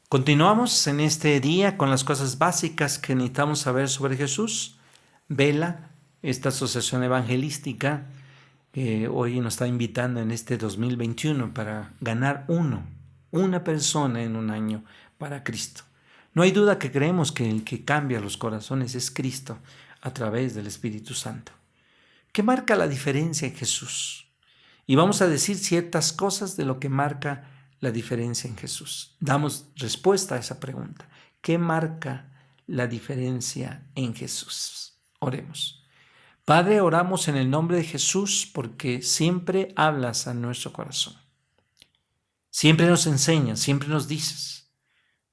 Continuamos en este día con las cosas básicas que necesitamos saber sobre Jesús. Vela, esta asociación evangelística que hoy nos está invitando en este 2021 para ganar una persona en un año para Cristo. No hay duda que creemos que el que cambia los corazones es Cristo a través del Espíritu Santo. ¿Qué marca la diferencia en Jesús? Y vamos a decir ciertas cosas de lo que marca la diferencia en Jesús. Damos respuesta a esa pregunta. ¿Qué marca la diferencia en Jesús? Oremos. Padre, oramos en el nombre de Jesús porque siempre hablas a nuestro corazón. Siempre nos enseñas, siempre nos dices.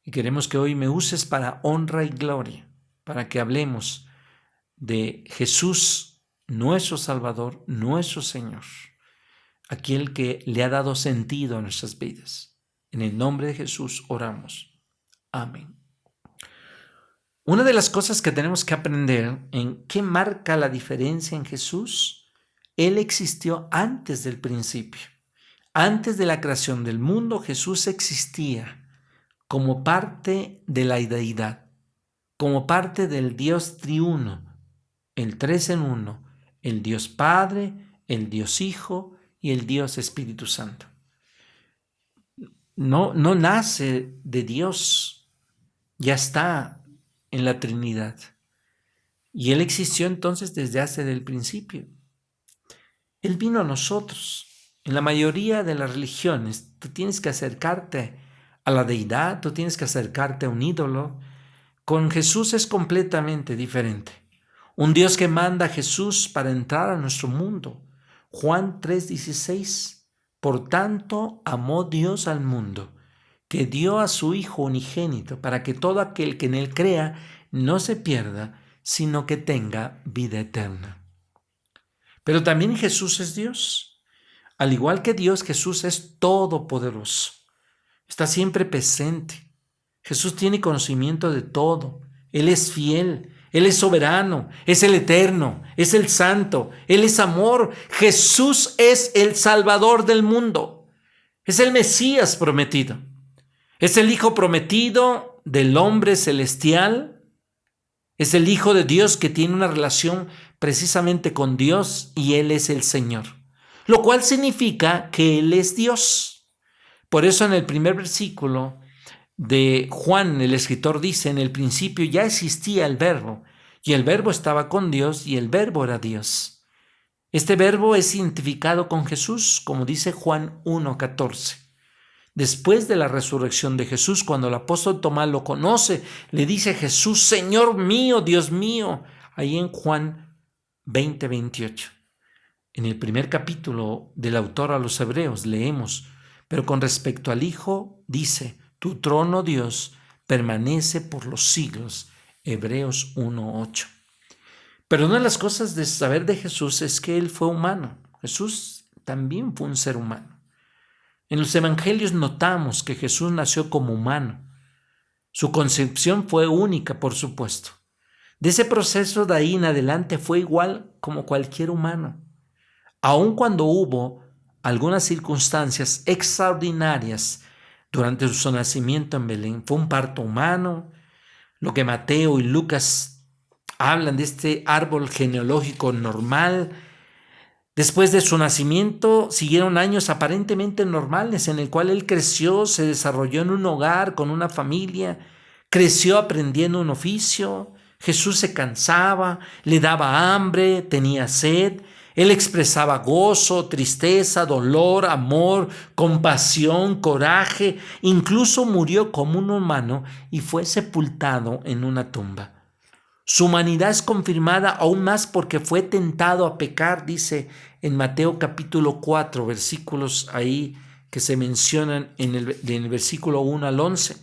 Y queremos que hoy me uses para honra y gloria, para que hablemos de Jesús, nuestro Salvador, nuestro Señor, aquel que le ha dado sentido a nuestras vidas. En el nombre de Jesús oramos. Amén. Una de las cosas que tenemos que aprender en qué marca la diferencia en Jesús, Él existió antes del principio. Antes de la creación del mundo, Jesús existía como parte de la deidad, como parte del Dios triuno, el tres en uno, el Dios Padre, el Dios Hijo y el Dios Espíritu Santo. No nace de Dios, ya está en la Trinidad. Y Él existió entonces desde hace del principio. Él vino a nosotros. En la mayoría de las religiones, tú tienes que acercarte a la deidad, tú tienes que acercarte a un ídolo. Con Jesús es completamente diferente. Un Dios que manda a Jesús para entrar a nuestro mundo. Juan 3:16. Por tanto, amó Dios al mundo, que dio a su Hijo unigénito, para que todo aquel que en Él crea no se pierda, sino que tenga vida eterna. Pero también Jesús es Dios. Al igual que Dios, Jesús es todopoderoso. Está siempre presente. Jesús tiene conocimiento de todo. Él es fiel. Él es soberano. Es el eterno. Es el santo. Él es amor. Jesús es el Salvador del mundo. Es el Mesías prometido. Es el Hijo prometido del hombre celestial. Es el Hijo de Dios que tiene una relación precisamente con Dios y Él es el Señor. Lo cual significa que Él es Dios. Por eso en el primer versículo de Juan, el escritor dice, en el principio ya existía el Verbo, y el Verbo estaba con Dios, y el Verbo era Dios. Este Verbo es identificado con Jesús, como dice Juan 1:14. Después de la resurrección de Jesús, cuando el apóstol Tomás lo conoce, le dice Jesús, Señor mío, Dios mío, ahí en Juan 20:28. En el primer capítulo del autor a los Hebreos leemos, pero con respecto al Hijo dice, tu trono, Dios, permanece por los siglos. Hebreos 1:8. Pero una de las cosas de saber de Jesús es que Él fue humano. Jesús también fue un ser humano. En los evangelios notamos que Jesús nació como humano. Su concepción fue única, por supuesto. De ese proceso de ahí en adelante fue igual como cualquier humano. Aun cuando hubo algunas circunstancias extraordinarias durante su nacimiento en Belén, fue un parto humano, lo que Mateo y Lucas hablan de este árbol genealógico normal. Después de su nacimiento siguieron años aparentemente normales en el cual él creció, se desarrolló en un hogar con una familia, creció aprendiendo un oficio. Jesús se cansaba, le daba hambre, tenía sed. Él expresaba gozo, tristeza, dolor, amor, compasión, coraje. Incluso murió como un humano y fue sepultado en una tumba. Su humanidad es confirmada aún más porque fue tentado a pecar, dice en Mateo capítulo 4, versículos ahí que se mencionan en el versículo 1 al 11.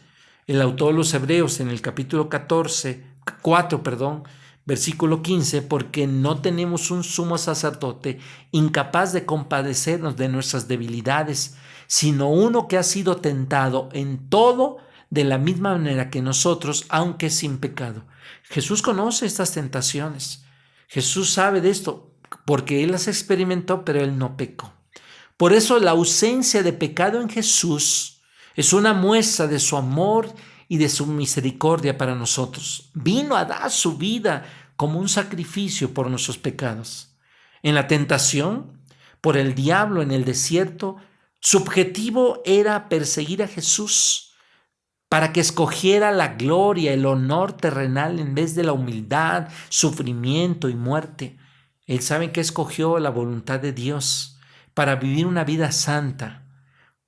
El autor de los Hebreos en el capítulo 4, versículo 15, porque no tenemos un sumo sacerdote incapaz de compadecernos de nuestras debilidades, sino uno que ha sido tentado en todo de la misma manera que nosotros, aunque sin pecado. Jesús conoce estas tentaciones. Jesús sabe de esto porque Él las experimentó, pero Él no pecó. Por eso la ausencia de pecado en Jesús Es una muestra de su amor y de su misericordia para nosotros. Vino a dar su vida como un sacrificio por nuestros pecados. En la tentación, por el diablo en el desierto, su objetivo era perseguir a Jesús para que escogiera la gloria, el honor terrenal en vez de la humildad, sufrimiento y muerte. Él sabe que escogió la voluntad de Dios para vivir una vida santa,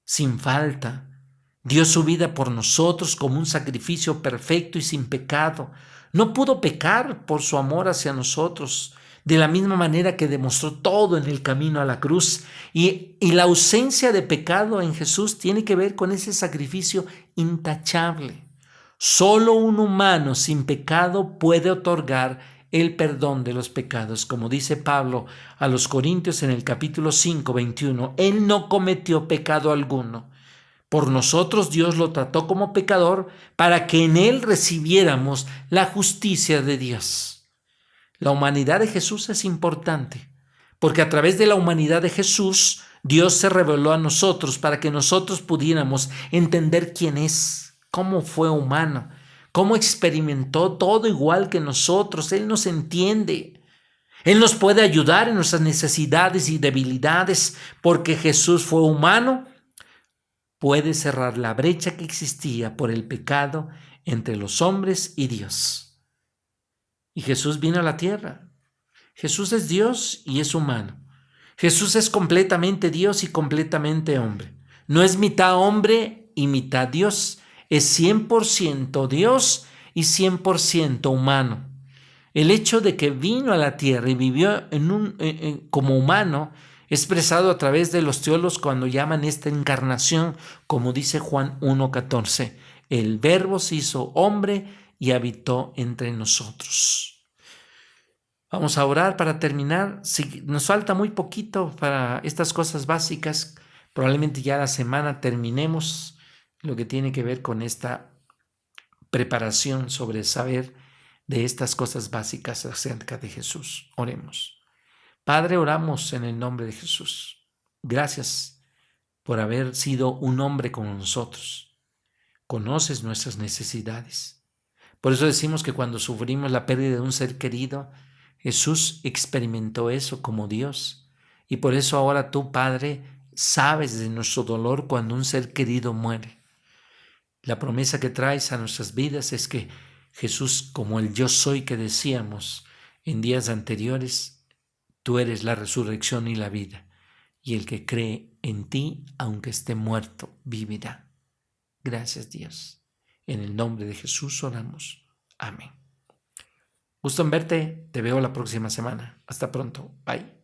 sin falta. Dio su vida por nosotros como un sacrificio perfecto y sin pecado. No pudo pecar por su amor hacia nosotros, de la misma manera que demostró todo en el camino a la cruz. Y la ausencia de pecado en Jesús tiene que ver con ese sacrificio intachable. Solo un humano sin pecado puede otorgar el perdón de los pecados. Como dice Pablo a los Corintios en el capítulo 5, 21, Él no cometió pecado alguno. Por nosotros Dios lo trató como pecador para que en Él recibiéramos la justicia de Dios. La humanidad de Jesús es importante, porque a través de la humanidad de Jesús, Dios se reveló a nosotros para que nosotros pudiéramos entender quién es, cómo fue humano, cómo experimentó todo igual que nosotros. Él nos entiende. Él nos puede ayudar en nuestras necesidades y debilidades, porque Jesús fue humano. Puede cerrar la brecha que existía por el pecado entre los hombres y Dios. Y Jesús vino a la tierra. Jesús es Dios y es humano. Jesús es completamente Dios y completamente hombre. No es mitad hombre y mitad Dios. Es 100% Dios y 100% humano. El hecho de que vino a la tierra y vivió como humano, expresado a través de los teólogos cuando llaman esta encarnación, como dice Juan 1:14. El Verbo se hizo hombre y habitó entre nosotros. Vamos a orar para terminar. Si nos falta muy poquito para estas cosas básicas, probablemente ya la semana terminemos lo que tiene que ver con esta preparación sobre saber de estas cosas básicas acerca de Jesús. Oremos. Padre, oramos en el nombre de Jesús. Gracias por haber sido un hombre como nosotros. Conoces nuestras necesidades. Por eso decimos que cuando sufrimos la pérdida de un ser querido, Jesús experimentó eso como Dios. Y por eso ahora tú, Padre, sabes de nuestro dolor cuando un ser querido muere. La promesa que traes a nuestras vidas es que Jesús, como el yo soy que decíamos en días anteriores, tú eres la resurrección y la vida. Y el que cree en ti, aunque esté muerto, vivirá. Gracias, Dios. En el nombre de Jesús oramos. Amén. Gusto en verte. Te veo la próxima semana. Hasta pronto. Bye.